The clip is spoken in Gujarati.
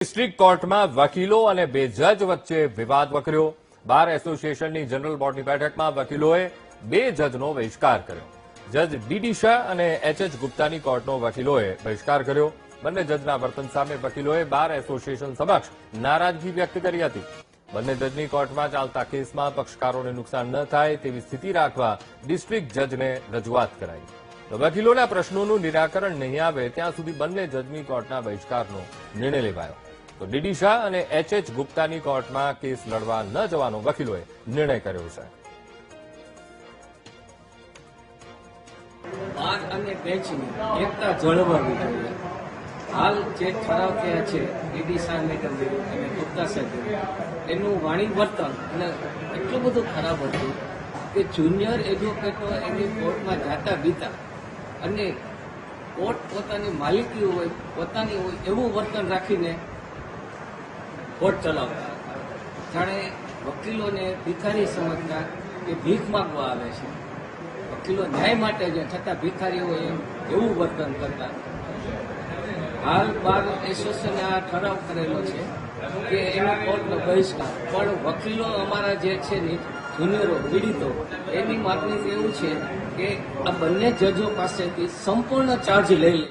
ડિસ્ટ્રિક્ટ કોર્ટમાં વકીલો અને બે જજ વચ્ચે વિવાદ વકર્યો। બાર એસોસિએશનની જનરલ બોર્ડની બેઠકમાં વકીલોએ બે જજનો બહિષ્કાર કર્યો। જજ ડીડી શાહ અને એચ ગુપ્તાની કોર્ટનો વકીલોએ બહિષ્કાર કર્યો। બંને જજના વર્તન સામે વકીલોએ બાર એસોસિએશન સમક્ષ નારાજગી વ્યક્ત કરી હતી। બંને જજની કોર્ટમાં ચાલતા કેસમાં પક્ષકારોને નુકસાન ન થાય તેવી સ્થિતિ રાખવા ડિસ્ટ્રિક્ટ જજને રજૂઆત કરાઈ। તો વકીલોના પ્રશ્નોનું નિરાકરણ નહીં આવે ત્યાં સુધી બંને જજની કોર્ટના બહિષ્કારનો નિર્ણય લેવાયો। તો ડીડી શાહ અને એચ ગુપ્તાની કોર્ટમાં કેસ લડવા ન જવાનો વકીલોએ નિર્ણય કર્યો છે। બાર અને બેન્ચની એકતા જળવાવી જોઈએ। હાલ જે ઠરાવ થયા છે ડીડી શાહ મેડમ અને ગુપ્તા સાહેબ એનું વાણી વર્તન અને એટલું બધું ખરાબ હતું કે જુનિયર એડવોકેટો એની કોર્ટમાં જાતા બીતા અને કોર્ટ પોતાની માલિકી હોય પોતાની હોય એવું વર્તન રાખીને કોર્ટ ચલાવતા જાણે વકીલોને ભિખારી સમજતા કે ભીખ માંગવા આવે છે। વકીલો ન્યાય માટે છે છતાં ભિખારી હોય એવું વર્તન કરતા। હાલ બાર એસોસિએશને આ ઠરાવ કરેલો છે કે એનો કોર્ટનો બહિષ્કાર, પણ વકીલો અમારા જે છે ને જુનિયરો પીડિતો એની માગણી એવું છે કે આ બંને જજો પાસેથી સંપૂર્ણ ચાર્જ લઈ લે।